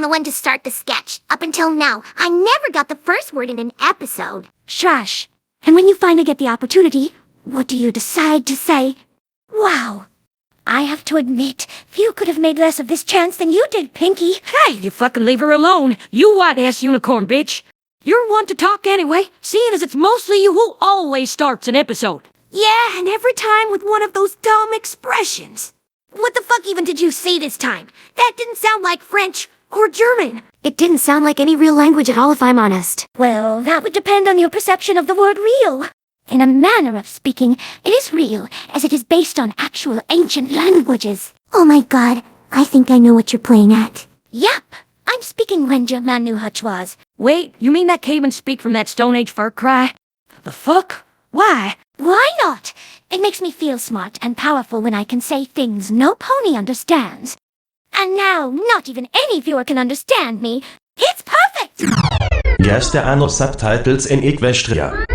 being the one to start the sketch. Up until now, I never got the first word in an episode. Shush. And when you finally get the opportunity, what do you decide to say? Wow. I have to admit, few could have made less of this chance than you did, Pinky. Hey, you fucking leave her alone. You white-ass unicorn, bitch. You're one to talk anyway, seeing as it's mostly you who always starts an episode. Yeah, and every time with one of those dumb expressions. What the fuck even did you say this time? That didn't sound like French or German. It didn't sound like any real language at all, if I'm honest. Well, that would depend on your perception of the word real. In a manner of speaking, it is real, as it is based on actual ancient languages. Oh my god, I think I know what you're playing at. Yep, I'm speaking Wenja Manu Hachwas. Wait, you mean that caveman speak from that Stone Age fur cry? The fuck? Why? Why not? It makes me feel smart and powerful when I can say things no pony understands. And now, not even any viewer can understand me. It's perfect! Yes, there are no subtitles in Equestria.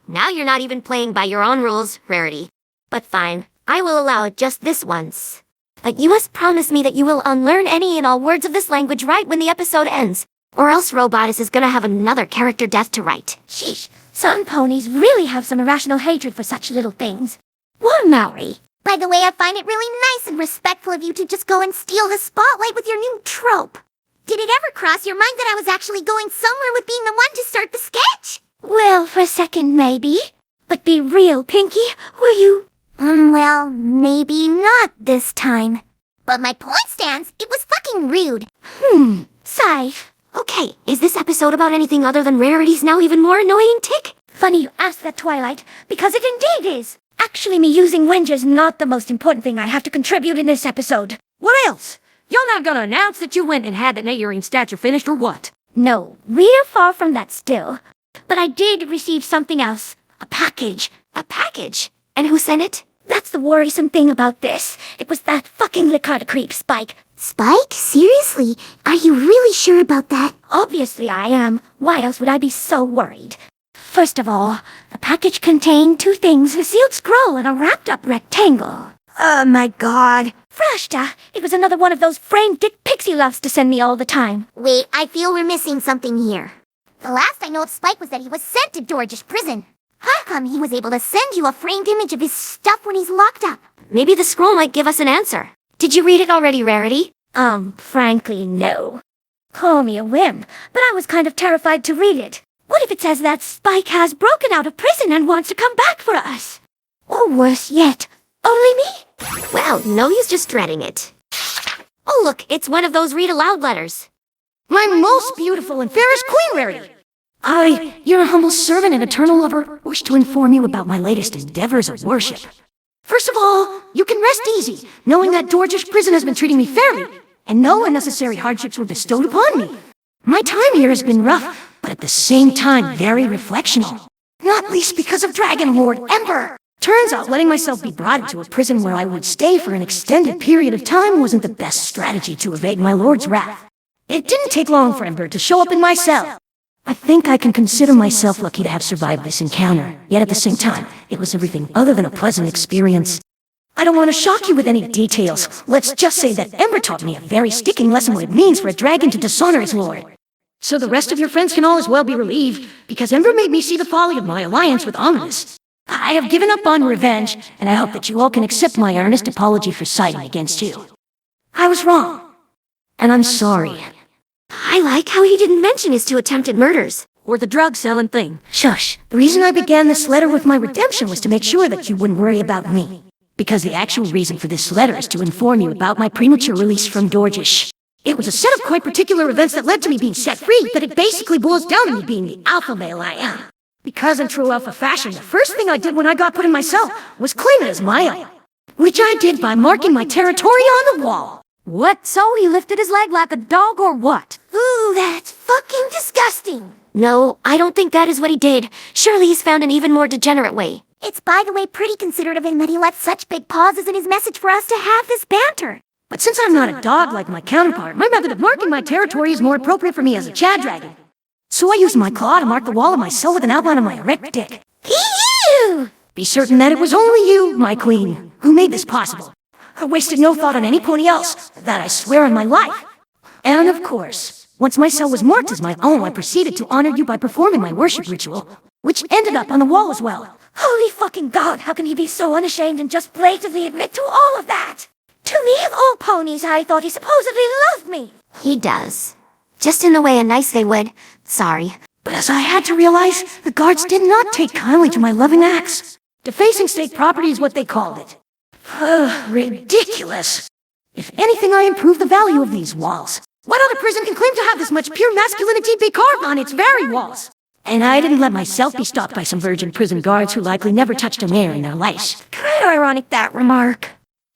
Now you're not even playing by your own rules, Rarity. But fine, I will allow it just this once. But you must promise me that you will unlearn any and all words of this language right when the episode ends. Or else Robotus is gonna have another character death to write. Sheesh, some ponies really have some irrational hatred for such little things. What, Maori? By the way, I find it really nice and respectful of you to just go and steal the spotlight with your new trope. Did it ever cross your mind that I was actually going somewhere with being the one to start the sketch? Well, for a second, maybe. But be real, Pinky. Were you? Well, maybe not this time. But my point stands, it was fucking rude. Sigh. Okay, is this episode about anything other than Rarity's now even more annoying tick? Funny you asked that, Twilight, because it indeed is. Actually, me using Wenja's not the most important thing I have to contribute in this episode. What else? You're not gonna announce that you went and had the Nayurine statue finished or what? No, we're far from that still. But I did receive something else. A package. A package? And who sent it? That's the worrisome thing about this. It was that fucking Licata creep, Spike. Spike? Seriously? Are you really sure about that? Obviously I am. Why else would I be so worried? First of all, the package contained two things, a sealed scroll and a wrapped-up rectangle. Oh my god. Frashta, it was another one of those framed dick pics he loves to send me all the time. Wait, I feel we're missing something here. The last I know of Spike was that he was sent to Dorjish prison. How come he was able to send you a framed image of his stuff when he's locked up? Maybe the scroll might give us an answer. Did you read it already, Rarity? Frankly, no. Call me a whim, but I was kind of terrified to read it. What if it says that Spike has broken out of prison and wants to come back for us? Or worse yet, only me? Well, no use just dreading it. Oh look, it's one of those read-aloud letters. My most beautiful and fairest queen, Rarity. I, your humble servant and eternal lover, wish to inform you about my latest endeavors of worship. First of all, you can rest easy, knowing that Dorjish prison has been treating me fairly, and no unnecessary hardships were bestowed upon me. My time here has been rough, but at the same time very reflectional. Not least because of Dragon Lord Ember. Turns out letting myself be brought into a prison where I would stay for an extended period of time wasn't the best strategy to evade my lord's wrath. It didn't take long for Ember to show up in my cell. I think I can consider myself lucky to have survived this encounter, yet at the same time, it was everything other than a pleasant experience. I don't want to shock you with any details. Let's just say that Ember taught me a very sticking lesson what it means for a dragon to dishonor his lord. So the rest of your friends can all as well be relieved, because Ember made me see the folly of my alliance with Ominous. I have given up on revenge, and I hope that you all can accept my earnest apology for siding against you. I was wrong, and I'm sorry. I like how he didn't mention his two attempted murders. Or the drug-selling thing. Shush. The reason I began this letter with my redemption was to make sure that you wouldn't worry about me. Because the actual reason for this letter is to inform you about my premature release from Dorjish. It was a set of quite particular events that led to me being set free, but it basically boils down to me being the alpha male I am. Because in true alpha fashion, the first thing I did when I got put in my cell was claim it as my own. Which I did by marking my territory on the wall. What? So he lifted his leg like a dog or what? Ooh, that's fucking disgusting. No, I don't think that is what he did. Surely he's found an even more degenerate way. It's, by the way, pretty considerate of him that he left such big pauses in his message for us to have this banter. But since I'm not a dog like my counterpart, my method of marking my territory is more appropriate for me as a Chad dragon. So I used my claw to mark the wall of my cell with an outline of my erect dick. Ew! Be certain that it was only you, my queen, who made this possible. I wasted no thought on any pony else, that I swear on my life. And of course, once my cell was marked as my own, I proceeded to honor you by performing my worship ritual, which ended up on the wall as well. Holy fucking God, how can he be so unashamed and just blatantly admit to all of that? To me, of all ponies, I thought he supposedly loved me. He does. Just in the way a nice they would. Sorry. But as I had to realize, the guards did not take kindly to my loving acts. Defacing state property is what they called it. Ridiculous. If anything, I improved the value of these walls. What other prison can claim to have this much pure masculinity be carved on its very walls? And I didn't let myself be stopped by some virgin prison guards who likely never touched a mirror in their lives. Kind of ironic, that remark.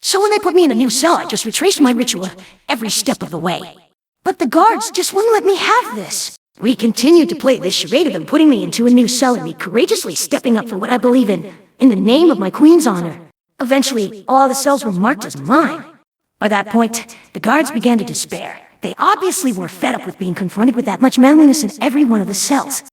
So when they put me in a new cell, I just retraced my ritual every step of the way. But the guards just wouldn't let me have this. We continued to play this charade of them putting me into a new cell and me courageously stepping up for what I believe in the name of my queen's honor. Eventually, all the cells were marked as mine. By that point, the guards began to despair. They obviously were fed up with being confronted with that much manliness in every one of the cells.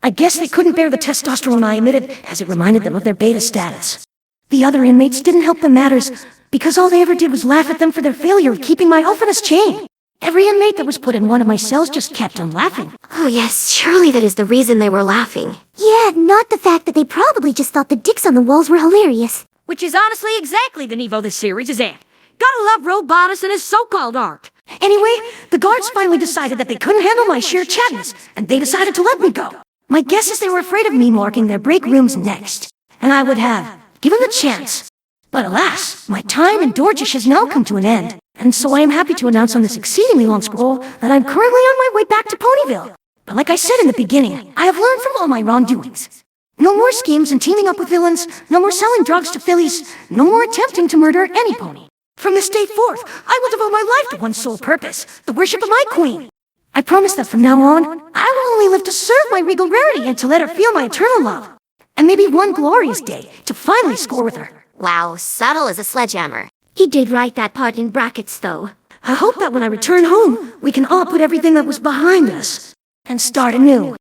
I guess they couldn't bear the testosterone I emitted, as it reminded them of their beta status. The other inmates didn't help them matters, because all they ever did was laugh at them for their failure of keeping my oath in its chain. Every inmate that was put in one of my cells just kept on laughing. Oh yes, surely that is the reason they were laughing. Yeah, not the fact that they probably just thought the dicks on the walls were hilarious. Which is honestly exactly the Nevo this series is at. Gotta love Robotus and his so-called art. Anyway, the guards finally decided that they couldn't handle my sheer chattiness, and they decided to let me go. My guess is they were afraid of me marking their break rooms next, and I would have given the chance. But alas, my time in Dorjish has now come to an end, and so I am happy to announce on this exceedingly long scroll that I'm currently on my way back to Ponyville. But like I said in the beginning, I have learned from all my wrongdoings. No more schemes and teaming up with villains, no more selling drugs to fillies, no more attempting to murder any pony. From this day forth, I will devote my life to one sole purpose, the worship of my queen. I promise that from now on, I will only live to serve my regal rarity and to let her feel my eternal love. And maybe one glorious day to finally score with her. Wow, subtle as a sledgehammer. He did write that part in brackets, though. I hope that when I return home, we can all put everything that was behind us and start anew.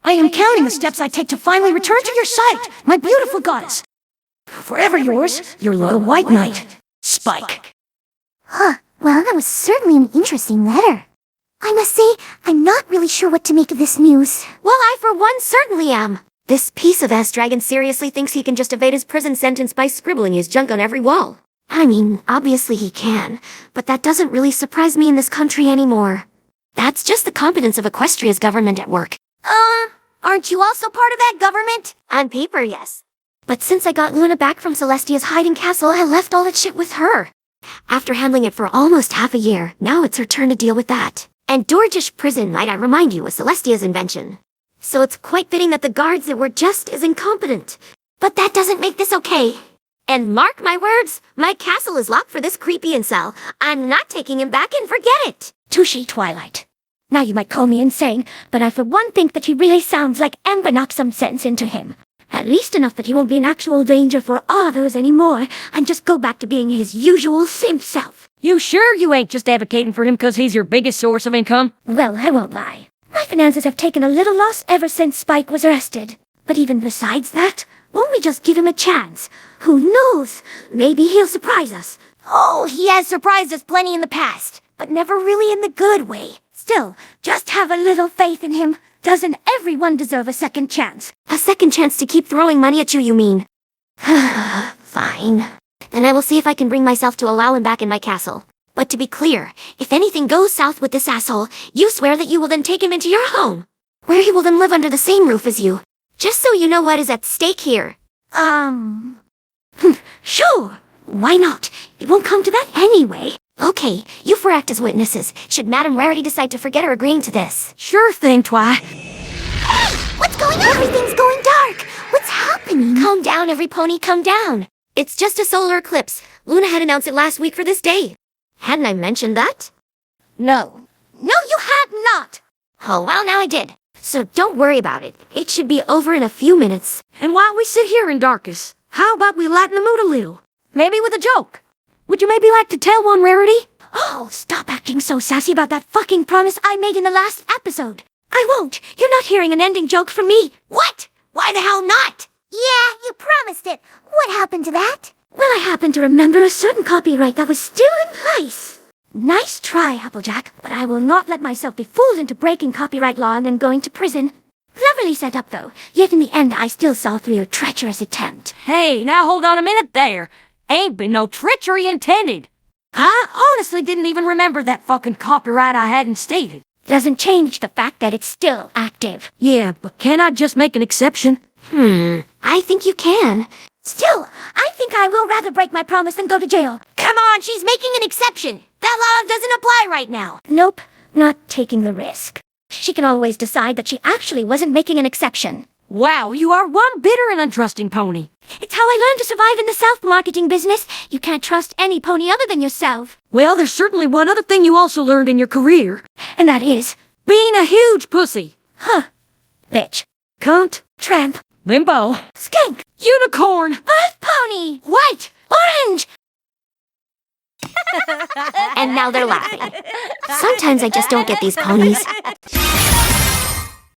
I am counting the steps I take to finally return to your sight, my beautiful goddess. Forever yours, your loyal white knight, Spike. Huh, well, that was certainly an interesting letter. I must say, I'm not really sure what to make of this news. Well, I for one certainly am. This piece of ass dragon seriously thinks he can just evade his prison sentence by scribbling his junk on every wall. I mean, obviously he can, but that doesn't really surprise me in this country anymore. That's just the competence of Equestria's government at work. Aren't you also part of that government? On paper, yes. But since I got Luna back from Celestia's hiding castle, I left all that shit with her. After handling it for almost half a year, now it's her turn to deal with that. And Dorjish Prison, might I remind you, was Celestia's invention. So it's quite fitting that the guards that were just as incompetent. But that doesn't make this okay. And mark my words, my castle is locked for this creepy incel. I'm not taking him back and forget it. Touche, Twilight. Now you might call me insane, but I for one think that he really sounds like Ember knocked some sense into him. At least enough that he won't be in actual danger for others anymore, and just go back to being his usual simp self. You sure you ain't just advocating for him because he's your biggest source of income? Well, I won't lie. My finances have taken a little loss ever since Spike was arrested. But even besides that, won't we just give him a chance? Who knows? Maybe he'll surprise us. Oh, he has surprised us plenty in the past, but never really in the good way. Still, just have a little faith in him. Doesn't everyone deserve a second chance? A second chance to keep throwing money at you, you mean? Fine. Then I will see if I can bring myself to allow him back in my castle. But to be clear, if anything goes south with this asshole, you swear that you will then take him into your home, where he will then live under the same roof as you. Just so you know what is at stake here. Sure. Why not? It won't come to that anyway. Okay, you four act as witnesses, should Madame Rarity decide to forget her agreeing to this. Sure thing, Twi. What's going on? Everything's going dark. What's happening? Calm down, every pony, calm down. It's just a solar eclipse. Luna had announced it last week for this day. Hadn't I mentioned that? No, you had not. Oh, well, now I did. So don't worry about it. It should be over in a few minutes. And while we sit here in darkness, how about we lighten the mood a little? Maybe with a joke. Would you maybe like to tell one, Rarity? Oh, stop acting so sassy about that fucking promise I made in the last episode. I won't. You're not hearing an ending joke from me. What? Why the hell not? Yeah, you promised it. What happened to that? Well, I happen to remember a certain copyright that was still in place. Nice try, Applejack, but I will not let myself be fooled into breaking copyright law and then going to prison. Cleverly set up, though. Yet in the end, I still saw through your treacherous attempt. Hey, now hold on a minute there. Ain't been no treachery intended. I honestly didn't even remember that fucking copyright I hadn't stated. Doesn't change the fact that it's still active. Yeah, but can I just make an exception? I think you can. Still, I think I will rather break my promise than go to jail. Come on, she's making an exception. That law doesn't apply right now. Nope, not taking the risk. She can always decide that she actually wasn't making an exception. Wow, you are one bitter and untrusting pony. It's how I learned to survive in the self-marketing business. You can't trust any pony other than yourself. Well, there's certainly one other thing you also learned in your career. And that is, Being a huge pussy. bitch, Cunt. tramp, Limbo. skank, Unicorn. earth pony, White. orange. And now they're laughing. Sometimes I just don't get these ponies.